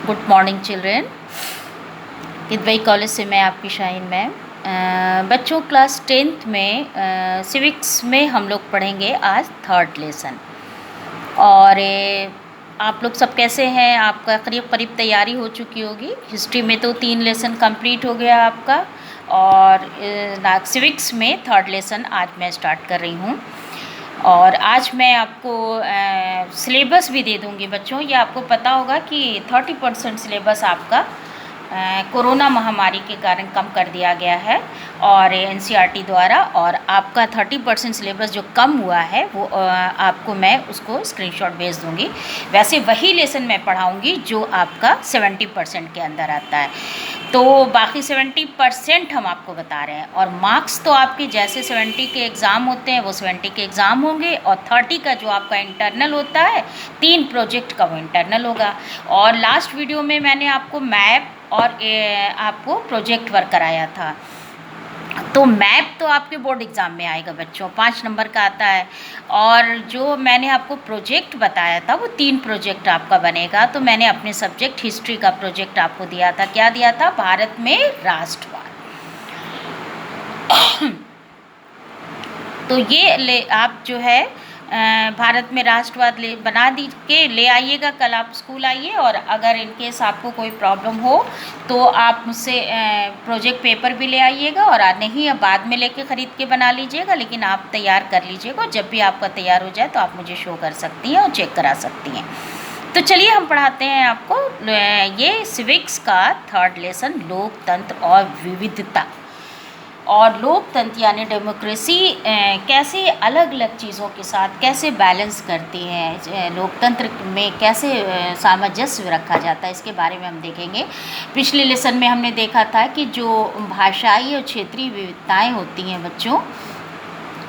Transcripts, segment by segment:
Good morning children. Kidwai college से मैं आपकी शाहीन मैम। बच्चों क्लास 10th में सिविक्स में हम लोग पढ़ेंगे आज थर्ड लेसन। और आप लोग सब कैसे हैं? आपका करीब करीब तैयारी हो चुकी होगी। हिस्ट्री में तो 3 लेसन कंप्लीट हो गया आपका, और सिविक्स में थर्ड लेसन आज मैं स्टार्ट कर रही हूँ। और आज मैं आपको सिलेबस भी दे दूँगी बच्चों। ये आपको पता होगा कि 30% सिलेबस आपका कोरोना महामारी के कारण कम कर दिया गया है और एनसीईआरटी द्वारा, और आपका 30% सिलेबस जो कम हुआ है वो आपको मैं उसको स्क्रीनशॉट भेज दूँगी। वैसे वही लेसन मैं पढ़ाऊँगी जो आपका 70% के अंदर आता है, तो बाकी 70% हम आपको बता रहे हैं। और मार्क्स तो आपके जैसे 70 के एग्ज़ाम होते हैं वो 70 के एग्ज़ाम होंगे, और 30 का जो आपका इंटरनल होता है 3 प्रोजेक्ट का वो इंटरनल होगा। और लास्ट वीडियो में मैंने आपको मैप और आपको प्रोजेक्ट वर्क कराया था, तो मैप तो आपके बोर्ड एग्ज़ाम में आएगा बच्चों, 5 नंबर का आता है। और जो मैंने आपको प्रोजेक्ट बताया था वो 3 प्रोजेक्ट आपका बनेगा। तो मैंने अपने सब्जेक्ट हिस्ट्री का प्रोजेक्ट आपको दिया था। क्या दिया था? भारत में राष्ट्रवाद। तो ये आप जो है भारत में राष्ट्रवाद बना दी के ले आइएगा। कल आप स्कूल आइए, और अगर इनकेस आपको कोई प्रॉब्लम हो तो आप मुझसे प्रोजेक्ट पेपर भी ले आइएगा, और नहीं अब बाद में लेके ख़रीद के बना लीजिएगा, लेकिन आप तैयार कर लीजिएगा। जब भी आपका तैयार हो जाए तो आप मुझे शो कर सकती हैं और चेक करा सकती हैं। तो चलिए हम पढ़ाते हैं आपको ये सिविक्स का थर्ड लेसन, लोकतंत्र और विविधता। और लोकतंत्र यानी डेमोक्रेसी कैसे अलग अलग चीज़ों के साथ कैसे बैलेंस करती है, लोकतंत्र में कैसे सामंजस्य रखा जाता है, इसके बारे में हम देखेंगे। पिछले लेसन में हमने देखा था कि जो भाषाई और क्षेत्रीय विविधताएं होती हैं बच्चों,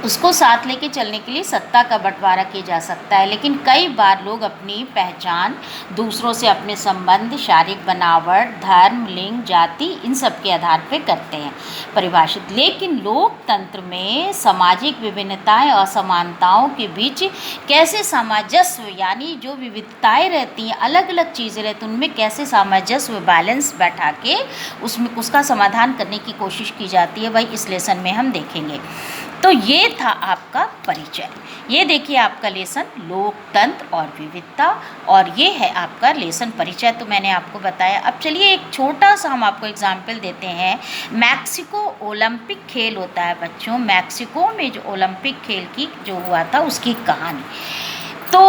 उसको साथ लेके चलने के लिए सत्ता का बंटवारा किया जा सकता है, लेकिन कई बार लोग अपनी पहचान दूसरों से अपने संबंध, शारीरिक बनावट, धर्म, लिंग, जाति, इन सब के आधार पर करते हैं परिभाषित। लेकिन लोकतंत्र में सामाजिक विभिन्नताएं और असमानताओं के बीच कैसे सामंजस्य, यानी जो विविधताएं रहती हैं, अलग अलग चीज़ें रहती हैं, उनमें कैसे सामंजस्य बैलेंस बैठा के उसमें उसका समाधान करने की कोशिश की जाती है, वही इस लेसन में हम देखेंगे। तो ये था आपका परिचय। ये देखिए आपका लेसन लोकतंत्र और विविधता, और ये है आपका लेसन परिचय। तो मैंने आपको बताया। अब चलिए एक छोटा सा हम आपको एग्जाम्पल देते हैं। मैक्सिको ओलंपिक खेल होता है बच्चों, मैक्सिको में जो ओलंपिक खेल की जो हुआ था उसकी कहानी। तो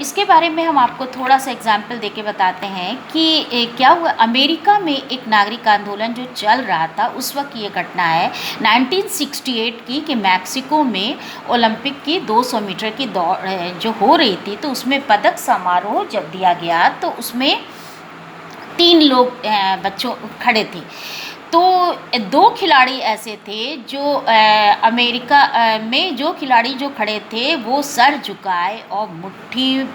इसके बारे में हम आपको थोड़ा सा एग्जाम्पल देके बताते हैं कि क्या हुआ। अमेरिका में एक नागरिक आंदोलन जो चल रहा था, उस वक्त ये घटना है 1968 की, कि मैक्सिको में ओलंपिक की 200 मीटर की दौड़ जो हो रही थी, तो उसमें पदक समारोह जब दिया गया तो उसमें 3 लोग बच्चों खड़े थे। तो 2 खिलाड़ी ऐसे थे जो अमेरिका में जो खिलाड़ी जो खड़े थे वो सर झुकाए और मुट्ठी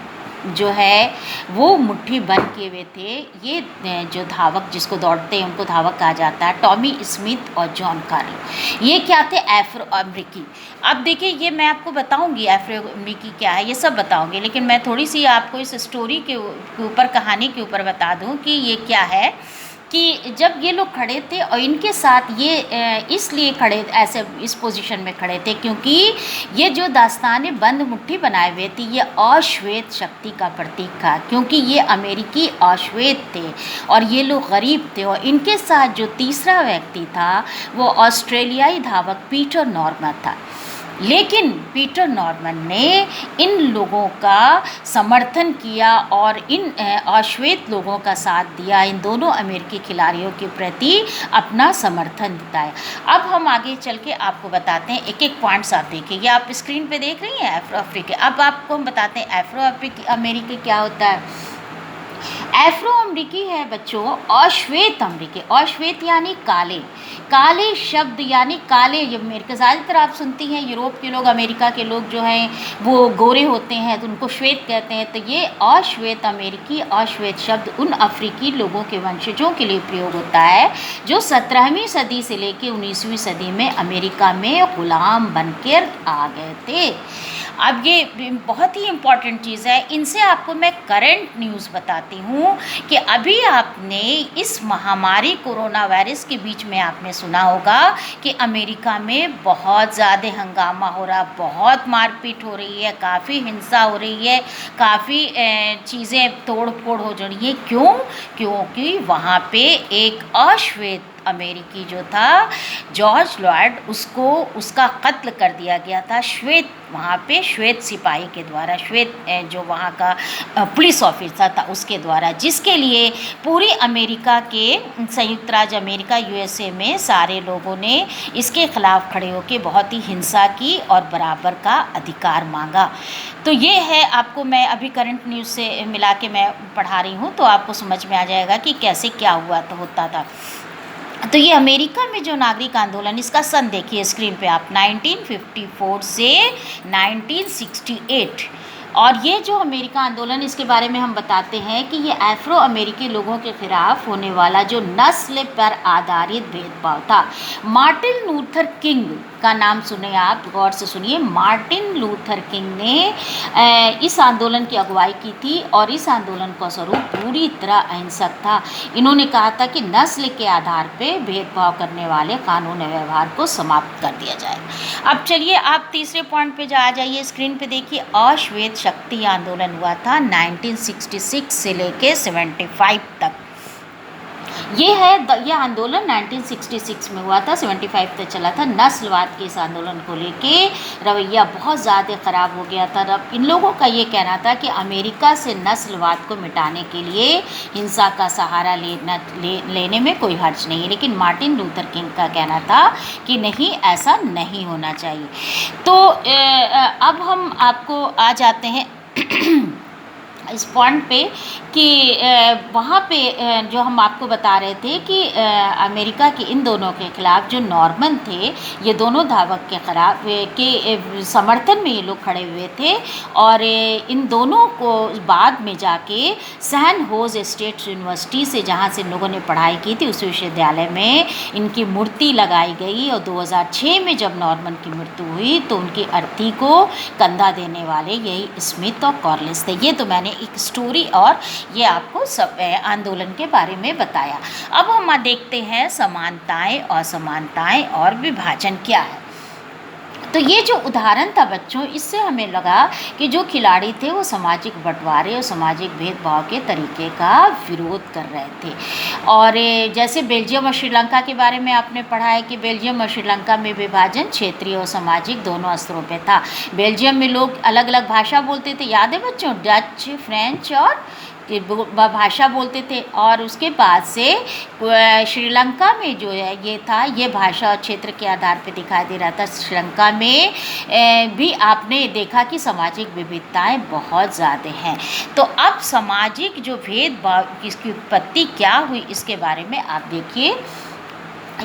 जो है वो मुट्ठी बंद किए हुए थे। ये जो धावक जिसको दौड़ते हैं उनको धावक कहा जाता है, टॉमी स्मिथ और जॉन कार्लो। ये क्या थे? एफ्रो अमेरिकी। अब देखिए ये मैं आपको बताऊंगी एफ्रो अमेरिकी क्या है, ये सब बताऊंगी, लेकिन मैं थोड़ी सी आपको इस स्टोरी के ऊपर, कहानी के ऊपर बता दूं कि ये क्या है। कि जब ये लोग खड़े थे, और इनके साथ ये इसलिए खड़े ऐसे इस पोजीशन में खड़े थे क्योंकि ये जो दास्तान बंद मुट्ठी बनाए हुए थी, ये अश्वेत शक्ति का प्रतीक था, क्योंकि ये अमेरिकी अश्वेत थे और ये लोग गरीब थे। और इनके साथ जो तीसरा व्यक्ति था वो ऑस्ट्रेलियाई धावक पीटर नॉर्मन था। लेकिन पीटर नॉर्मन ने इन लोगों का समर्थन किया और इन अश्वेत लोगों का साथ दिया, इन दोनों अमेरिकी खिलाड़ियों के प्रति अपना समर्थन दिखाया। अब हम आगे चल के आपको बताते हैं, एक एक पॉइंट्स आप देखिए। ये आप स्क्रीन पे देख रही हैं एफ्रो अफ्रीकी। अब आपको हम बताते हैं एफ्रो अमेरिकी क्या होता है। एफ्रो अमरीकी है बच्चों अश्वेत अमरीकी। अश्वेत यानी काले, काले शब्द यानी काले। जब अमेरिका ज़्यादातर आप सुनती हैं यूरोप के लोग, अमेरिका के लोग जो हैं वो गोरे होते हैं तो उनको श्वेत कहते हैं। तो ये अश्वेत अमेरिकी, अश्वेत शब्द उन अफ्रीकी लोगों के वंशजों के लिए प्रयोग होता है जो 17वीं सदी से लेकर 19वीं सदी में अमेरिका में गुलाम बनकर आ गए थे। अब ये बहुत ही इम्पॉर्टेंट चीज़ है, इनसे आपको मैं करंट न्यूज़ बताती हूँ कि अभी आपने इस महामारी कोरोना वायरस के बीच में आपने सुना होगा कि अमेरिका में बहुत ज़्यादा हंगामा हो रहा, बहुत मारपीट हो रही है, काफ़ी हिंसा हो रही है, काफ़ी चीज़ें तोड़ फोड़ हो रही हैं। क्यों? क्योंकि वहाँ पे एक अश्वेत अमेरिकी जो था जॉर्ज फ्लॉयड, उसको उसका कत्ल कर दिया गया था श्वेत, वहाँ पे श्वेत सिपाही के द्वारा, श्वेत जो वहाँ का पुलिस ऑफिसर था उसके द्वारा, जिसके लिए पूरी अमेरिका के संयुक्त राज्य अमेरिका यूएसए में सारे लोगों ने इसके खिलाफ खड़े होकर बहुत ही हिंसा की और बराबर का अधिकार मांगा। तो ये है, आपको मैं अभी करंट न्यूज़ से मिला के मैं पढ़ा रही हूँ, तो आपको समझ में आ जाएगा कि कैसे क्या हुआ तो होता था। तो ये अमेरिका में जो नागरिक आंदोलन, इसका सन देखिए स्क्रीन पे आप, 1954 से 1968। और ये जो अमेरिका आंदोलन, इसके बारे में हम बताते हैं कि ये अफ्रो अमेरिकी लोगों के खिलाफ होने वाला जो नस्ल पर आधारित भेदभाव था। मार्टिन लूथर किंग का नाम सुने आप, गौर से सुनिए। मार्टिन लूथर किंग ने इस आंदोलन की अगुवाई की थी और इस आंदोलन का स्वरूप पूरी तरह अहिंसक था। इन्होंने कहा था कि नस्ल के आधार पर भेदभाव करने वाले कानून व्यवहार को समाप्त कर दिया जाए। अब चलिए आप तीसरे पॉइंट पे आ जाइए, स्क्रीन पे देखिए। अश्वेत शक्ति आंदोलन हुआ था 1966 से लेके 75 तक। ये आंदोलन 1966 में हुआ था, 75 तक चला था। नस्लवाद के इस आंदोलन को लेके रवैया बहुत ज़्यादा ख़राब हो गया था। अब इन लोगों का ये कहना था कि अमेरिका से नस्लवाद को मिटाने के लिए हिंसा का सहारा लेने में कोई हर्ज नहीं है, लेकिन मार्टिन लूथर किंग का कहना था कि नहीं, ऐसा नहीं होना चाहिए। तो अब हम आपको आ जाते हैं इस पॉइंट पे कि वहाँ पे जो हम आपको बता रहे थे कि अमेरिका के इन दोनों के ख़िलाफ़ जो नॉर्मन थे, ये दोनों धावक के खिलाफ के समर्थन में ये लोग खड़े हुए थे। और इन दोनों को बाद में जाके सैन होज स्टेट यूनिवर्सिटी से, जहाँ से इन लोगों ने पढ़ाई की थी, उस विश्वविद्यालय में इनकी मूर्ति लगाई गई। और 2006 में जब नॉर्मन की मृत्यु हुई तो उनकी अर्थी को कंधा देने वाले यही स्मिथ और कॉर्लिस थे। ये तो मैंने एक स्टोरी और ये आपको सब आंदोलन के बारे में बताया। अब हम देखते हैं समानताएं, असमानताएं और विभाजन क्या है। तो ये जो उदाहरण था बच्चों, इससे हमें लगा कि जो खिलाड़ी थे वो सामाजिक बंटवारे और सामाजिक भेदभाव के तरीके का विरोध कर रहे थे। और जैसे बेल्जियम और श्रीलंका के बारे में आपने पढ़ा है कि बेल्जियम और श्रीलंका में विभाजन क्षेत्रीय और सामाजिक दोनों स्तरों पे था। बेल्जियम में लोग अलग अलग भाषा बोलते थे, याद है बच्चों, डच, फ्रेंच और भाषा बोलते थे। और उसके बाद से श्रीलंका में जो है ये था, ये भाषा और क्षेत्र के आधार पे दिखाई दे रहा था। श्रीलंका में भी आपने देखा कि सामाजिक विविधताएं बहुत ज़्यादा हैं। तो अब सामाजिक जो भेदभाव इसकी उत्पत्ति क्या हुई, इसके बारे में आप देखिए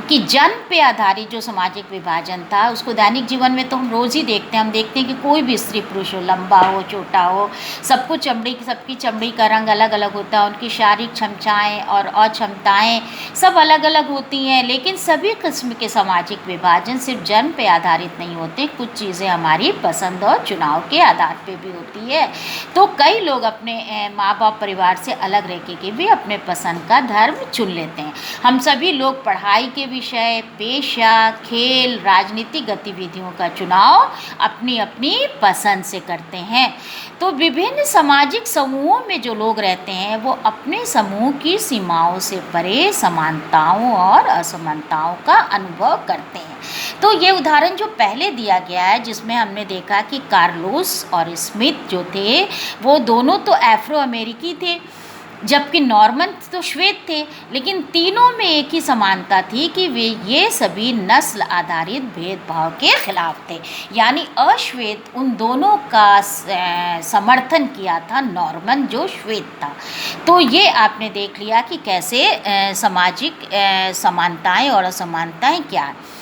कि जन्म पे आधारित जो सामाजिक विभाजन था, उसको दैनिक जीवन में तो हम रोज़ ही देखते हैं। हम देखते हैं कि कोई भी स्त्री पुरुष हो, लंबा हो, छोटा हो, सबकी चमड़ी का रंग अलग अलग होता है, उनकी शारीरिक क्षमताएँ और अक्षमताएँ सब अलग अलग होती हैं। लेकिन सभी किस्म के सामाजिक विभाजन सिर्फ जन्म पे आधारित नहीं होते, कुछ चीज़ें हमारी पसंद और चुनाव के आधार पर भी होती है। तो कई लोग अपने माँ बाप परिवार से अलग रह के भी अपने पसंद का धर्म चुन लेते हैं। हम सभी लोग पढ़ाई के विषय, पेशा, खेल, राजनीतिक गतिविधियों का चुनाव अपनी अपनी पसंद से करते हैं। तो विभिन्न सामाजिक समूहों में जो लोग रहते हैं वो अपने समूह की सीमाओं से परे समानताओं और असमानताओं का अनुभव करते हैं। तो ये उदाहरण जो पहले दिया गया है, जिसमें हमने देखा कि कार्लोस और स्मिथ जो थे वो दोनों तो अफ्रो अमेरिकी थे, जबकि नॉर्मन तो श्वेत थे। लेकिन तीनों में एक ही समानता थी कि वे ये सभी नस्ल आधारित भेदभाव के खिलाफ थे। यानी अश्वेत उन दोनों का समर्थन किया था, नॉर्मन जो श्वेत था। तो ये आपने देख लिया कि कैसे सामाजिक समानताएं और असमानताएं क्या है।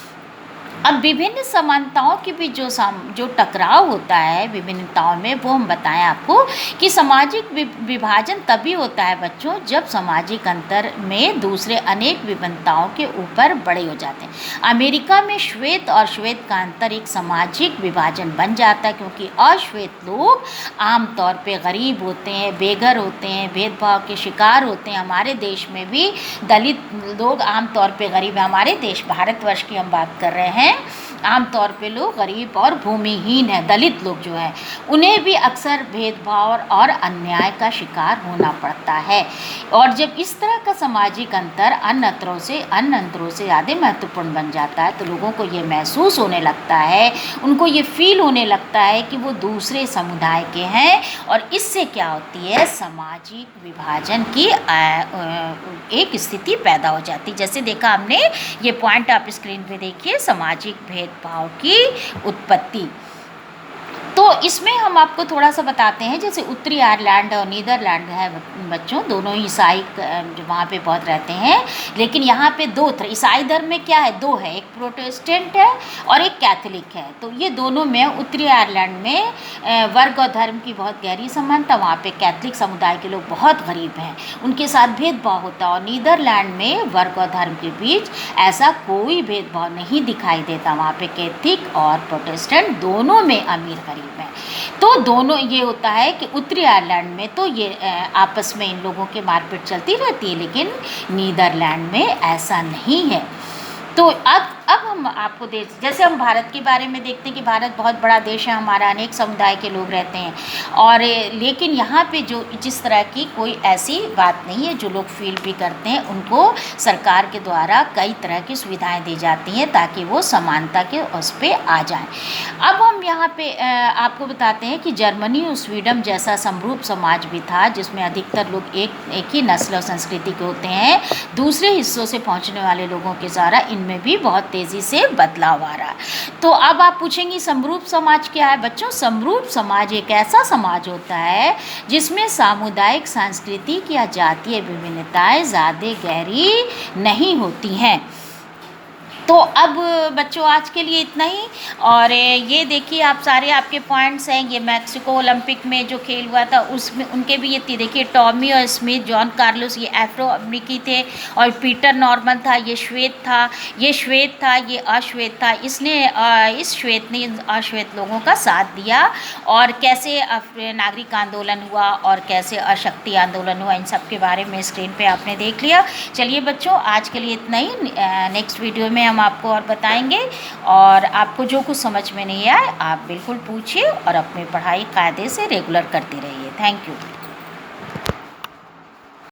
अब विभिन्न समानताओं के बीच जो टकराव होता है विभिन्नताओं में, वो हम बताएं आपको कि सामाजिक विभाजन तभी होता है बच्चों जब सामाजिक अंतर में दूसरे अनेक विभिन्नताओं के ऊपर बड़े हो जाते हैं। अमेरिका में श्वेत और श्वेत का अंतर एक सामाजिक विभाजन बन जाता है, क्योंकि अश्वेत लोग आमतौर पे गरीब होते हैं, बेघर होते हैं, भेदभाव के शिकार होते हैं। हमारे देश में भी दलित लोग आमतौर पे गरीब हैं। हमारे देश भारतवर्ष की हम बात कर रहे हैं, आमतौर पे लोग गरीब और भूमिहीन हैं। दलित लोग जो हैं उन्हें भी अक्सर भेदभाव और अन्याय का शिकार होना पड़ता है। और जब इस तरह का सामाजिक अंतर अन्य अंतरों से ज़्यादा महत्वपूर्ण बन जाता है तो लोगों को ये महसूस होने लगता है, उनको ये फील होने लगता है कि वो दूसरे समुदाय के हैं, और इससे क्या होती है, सामाजिक विभाजन की एक स्थिति पैदा हो जाती है। जैसे देखा हमने, ये पॉइंट आप स्क्रीन पे देखिए, सामाजिक भेदभाव की उत्पत्ति। तो इसमें हम आपको थोड़ा सा बताते हैं, जैसे उत्तरी आयरलैंड और नीदरलैंड है बच्चों, दोनों ही ईसाई जो वहाँ पे बहुत रहते हैं, लेकिन यहाँ पे दो तरह ईसाई धर्म में क्या है, दो है, एक प्रोटेस्टेंट है और एक कैथोलिक है। तो ये दोनों में उत्तरी आयरलैंड में वर्ग और धर्म की बहुत गहरी समानता, वहाँ पे कैथोलिक समुदाय के लोग बहुत गरीब हैं, उनके साथ भेदभाव होता है। और नीदरलैंड में वर्ग और धर्म के बीच ऐसा कोई भेदभाव नहीं दिखाई देता, वहाँ पे कैथोलिक और प्रोटेस्टेंट दोनों में अमीर गरीब हैं। तो दोनों ये होता है कि उत्तरी आयरलैंड में तो ये आपस में इन लोगों की मारपीट चलती रहती है, लेकिन नीदरलैंड में ऐसा नहीं है। तो अब हम आपको जैसे हम भारत के बारे में देखते हैं कि भारत बहुत बड़ा देश है, हमारा अनेक समुदाय के लोग रहते हैं, और लेकिन यहाँ पे जो जिस तरह की कोई ऐसी बात नहीं है, जो लोग फील भी करते हैं उनको सरकार के द्वारा कई तरह की सुविधाएं दी जाती हैं ताकि वो समानता के उस पर आ जाएं। अब हम यहाँ पे आपको बताते हैं कि जर्मनी और स्वीडन जैसा समरूप समाज भी था, जिसमें अधिकतर लोग एक ही नस्ल और संस्कृति के होते हैं। दूसरे हिस्सों से पहुँचने वाले लोगों के द्वारा इनमें भी बहुत तेज़ी से बदलाव आ रहा है। तो अब आप पूछेंगी समरूप समाज क्या है बच्चों? समरूप समाज एक ऐसा समाज होता है जिसमें सामुदायिक, सांस्कृतिक या जातीय विभिन्नताएं ज़्यादा गहरी नहीं होती हैं। तो अब बच्चों आज के लिए इतना ही। और ये देखिए आप सारे आपके पॉइंट्स हैं, ये मैक्सिको ओलंपिक में जो खेल हुआ था उसमें उनके भी ये देखिए, टॉमी और स्मिथ, जॉन कार्लोस ये एफ्रो अमेरिकी थे, और पीटर नॉर्मन था, ये श्वेत था, ये श्वेत था, ये अश्वेत था। इसने इस श्वेत ने अश्वेत लोगों का साथ दिया, और कैसे नागरिक आंदोलन हुआ और कैसे अशक्ति आंदोलन हुआ, इन सब के बारे में स्क्रीन पे आपने देख लिया। चलिए बच्चों आज के लिए इतना ही, नेक्स्ट वीडियो में हम आपको और बताएंगे। और आपको जो कुछ समझ में नहीं आए आप बिल्कुल पूछिए और अपनी पढ़ाई कायदे से रेगुलर करते रहिए। Thank you.